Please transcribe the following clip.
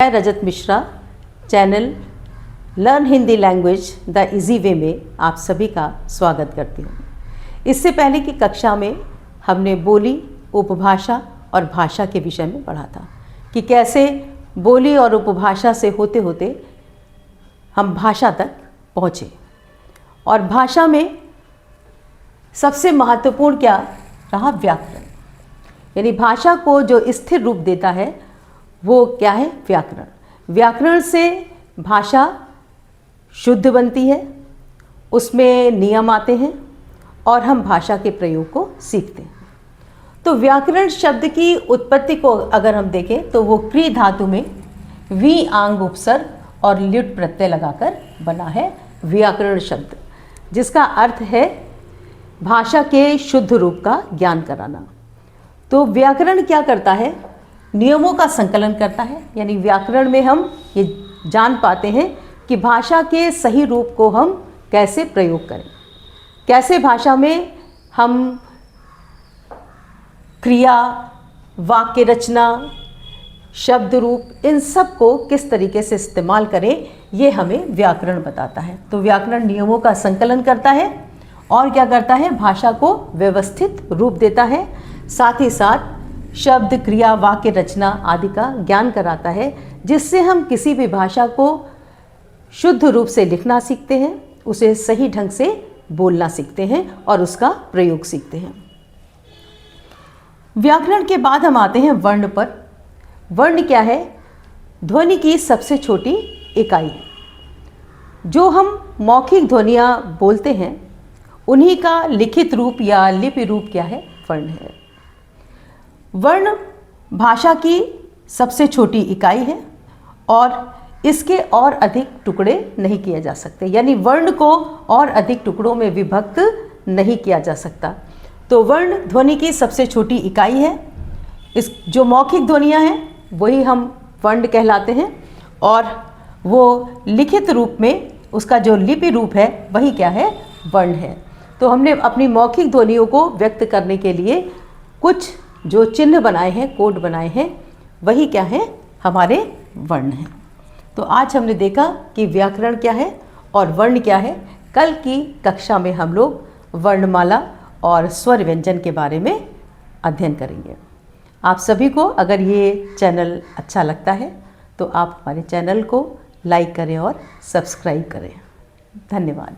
मैं Rajat Mishra channel learn Hindi language the easy way में आप सभी का स्वागत करती हूँ। इससे पहले की कक्षा में हमने बोली, उपभाषा और भाषा के विषय में पढ़ा था कि कैसे बोली और उपभाषा से होते होते हम भाषा तक पहुँचे। और भाषा में सबसे महत्वपूर्ण क्या रहा? व्याकरण। यानी भाषा को जो स्थिर रूप देता है वो क्या है? व्याकरण। व्याकरण से भाषा शुद्ध बनती है, उसमें नियम आते हैं और हम भाषा के प्रयोग को सीखते हैं। तो व्याकरण शब्द की उत्पत्ति को अगर हम देखें तो वो क्री धातु में वी आंग उपसर्ग और ल्युट प्रत्यय लगाकर बना है व्याकरण शब्द, जिसका अर्थ है भाषा के शुद्ध रूप का ज्ञान कराना। तो व्याकरण क्या करता है? नियमों का संकलन करता है। यानी व्याकरण में हम ये जान पाते हैं कि भाषा के सही रूप को हम कैसे प्रयोग करें, कैसे भाषा में हम क्रिया, वाक्य रचना, शब्द रूप, इन सब को किस तरीके से इस्तेमाल करें, ये हमें व्याकरण बताता है। तो व्याकरण नियमों का संकलन करता है और क्या करता है? भाषा को व्यवस्थित रूप देता है, साथ ही साथ शब्द, क्रिया, वाक्य रचना आदि का ज्ञान कराता है, जिससे हम किसी भी भाषा को शुद्ध रूप से लिखना सीखते हैं, उसे सही ढंग से बोलना सीखते हैं और उसका प्रयोग सीखते हैं। व्याकरण के बाद हम आते हैं वर्ण पर। वर्ण क्या है? ध्वनि की सबसे छोटी इकाई है। जो हम मौखिक ध्वनियाँ बोलते हैं उन्हीं का लिखित रूप या लिपि रूप क्या है? वर्ण है। वर्ण भाषा की सबसे छोटी इकाई है और इसके और अधिक टुकड़े नहीं किए जा सकते। यानी वर्ण को और अधिक टुकड़ों में विभक्त नहीं किया जा सकता। तो वर्ण ध्वनि की सबसे छोटी इकाई है। इस जो मौखिक ध्वनियाँ हैं वही हम वर्ण कहलाते हैं और वो लिखित रूप में उसका जो लिपि रूप है वही क्या है? वर्ण है। तो हमने अपनी मौखिक ध्वनियों को व्यक्त करने के लिए कुछ जो चिन्ह बनाए हैं, कोड बनाए हैं, वही क्या है? हमारे वर्ण हैं। तो आज हमने देखा कि व्याकरण क्या है और वर्ण क्या है। कल की कक्षा में हम लोग वर्णमाला और स्वर व्यंजन के बारे में अध्ययन करेंगे। आप सभी को अगर ये चैनल अच्छा लगता है तो आप हमारे चैनल को लाइक करें और सब्सक्राइब करें। धन्यवाद।